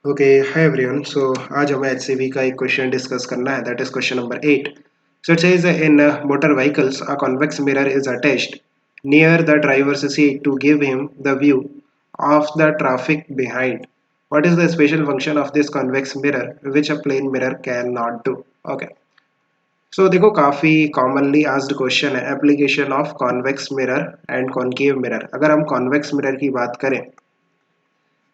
Okay hi everyone. सो आज हमें HCV का एक क्वेश्चन डिस्कस करना है, that is question number 8. So it says in motor vehicles a convex mirror is attached near the driver's seat to give him the view of the traffic behind. What is the special function of this convex mirror which a plane mirror cannot do? Okay. So देखो काफ़ी commonly asked question है application of convex mirror and concave mirror. अगर हम convex mirror की बात करें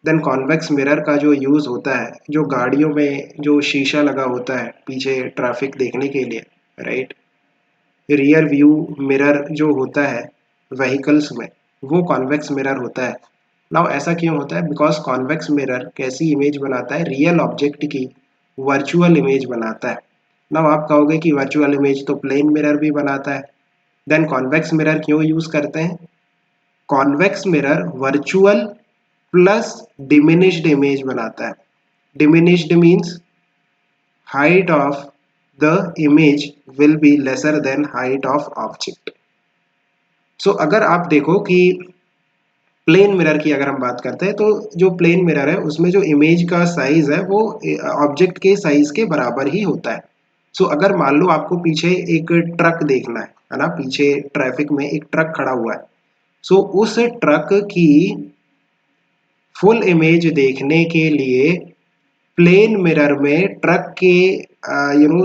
then convex mirror का जो यूज़ होता है, जो गाड़ियों में जो शीशा लगा होता है पीछे ट्रैफिक देखने के लिए, राइट, रियर व्यू मिरर जो होता है व्हीकल्स में, वो कॉन्वेक्स मिरर होता है. नाउ ऐसा क्यों होता है? बिकॉज कॉन्वेक्स मिरर कैसी इमेज बनाता है? रियल ऑब्जेक्ट की वर्चुअल इमेज बनाता है. नाउ आप कहोगे कि वर्चुअल इमेज तो प्लेन मिरर भी बनाता है, देन कॉन्वेक्स मिरर क्यों यूज़ करते हैं? Convex mirror virtual plus diminished image बनाता है. Diminished means height of the image will be lesser than height of object. So अगर आप देखो कि प्लेन मिरर की अगर हम बात करते हैं तो जो प्लेन मिरर है उसमें जो इमेज का साइज है वो ऑब्जेक्ट के साइज के बराबर ही होता है. सो अगर मान लो आपको पीछे एक ट्रक देखना है ना, पीछे ट्रैफिक में एक ट्रक खड़ा हुआ है. सो उस ट्रक की फुल इमेज देखने के लिए प्लेन मिरर में ट्रक के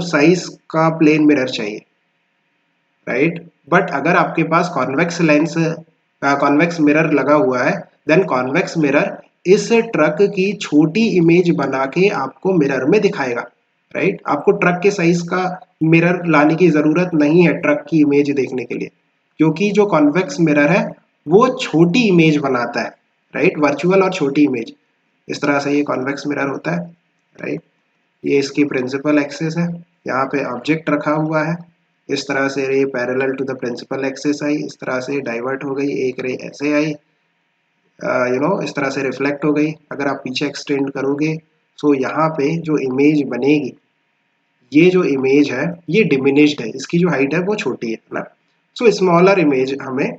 साइज का प्लेन मिरर चाहिए, राइट. बट अगर आपके पास कॉन्वेक्स लेंस कॉन्वेक्स मिरर लगा हुआ है देन कॉन्वेक्स मिरर इस ट्रक की छोटी इमेज बना के आपको मिरर में दिखाएगा, राइट. आपको ट्रक के साइज का मिरर लाने की जरूरत नहीं है ट्रक की इमेज देखने के लिए, क्योंकि जो कॉन्वेक्स मिरर है वो छोटी इमेज बनाता है, राइट, वर्चुअल और छोटी इमेज. इस तरह से ये कॉन्वेक्स मिरर होता है, राइट. ये इसकी प्रिंसिपल एक्सिस है, यहाँ पे ऑब्जेक्ट रखा हुआ है, इस तरह से ray parallel to the principal axis आई, इस तरह से डाइवर्ट हो गई, एक रे ऐसे आई, इस तरह से रिफ्लेक्ट हो गई. अगर आप पीछे एक्सटेंड करोगे तो यहाँ पे जो इमेज बनेगी, ये जो इमेज है ये डिमिनिश्ड है, इसकी जो हाइट है वो छोटी है ना. सो स्मॉलर इमेज हमें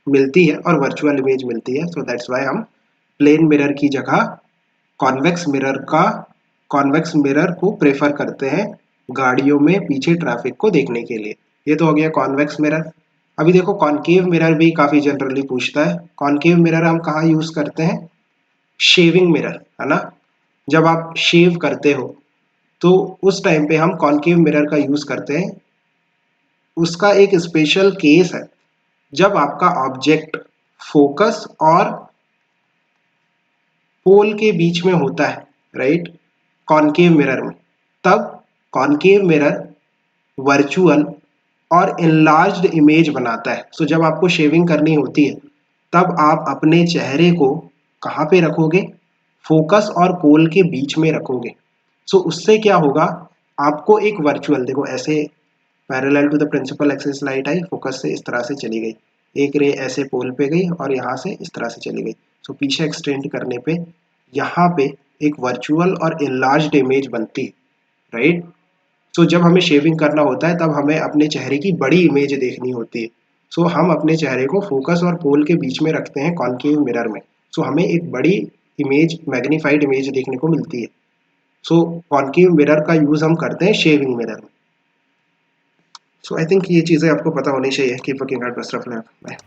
मिलती है और वर्चुअल इमेज मिलती है. सो दैट्स वाई हम प्लेन मिरर की जगह कॉन्वेक्स मिरर को प्रेफर करते हैं गाड़ियों में पीछे ट्रैफिक को देखने के लिए. ये तो हो गया कॉन्वेक्स मिरर. अभी देखो कॉनकेव मिरर भी काफी जनरली पूछता है. कॉनकेव मिरर हम कहाँ यूज करते हैं? शेविंग मिरर, है ना. जब आप शेव करते हो तो उस टाइम पे हम कॉनकेव मिरर का यूज करते हैं. उसका एक स्पेशल केस है जब आपका ऑब्जेक्ट फोकस और पोल के बीच में होता है, राइट, कॉनकेव मिरर में. तब कॉनकेव मिरर वर्चुअल और इनलार्ज्ड इमेज बनाता है. सो जब आपको शेविंग करनी होती है तब आप अपने चेहरे को कहाँ पे रखोगे? फोकस और पोल के बीच में रखोगे. सो उससे क्या होगा? आपको एक वर्चुअल, देखो ऐसे parallel to the principal axis light आई, फोकस से इस तरह से चली गई, एक रे ऐसे पोल पे गई और यहाँ से इस तरह से चली गई. सो पीछे एक्सटेंड करने पे यहाँ पे एक वर्चुअल और इनलार्ज्ड इमेज बनती है, राइट. सो जब हमें शेविंग करना होता है तब हमें अपने चेहरे की बड़ी इमेज देखनी होती है. सो हम अपने चेहरे को फोकस और पोल के बीच में रखते हैं कॉनकेव मिरर में. सो हमें एक बड़ी इमेज, मैग्नीफाइड इमेज देखने को मिलती है. सो कॉनकेव मिरर का यूज हम करते हैं शेविंग मिरर में. सो आई थिंक ये चीज़ें आपको पता होनी चाहिए. Keep working hard, best of luck, bye.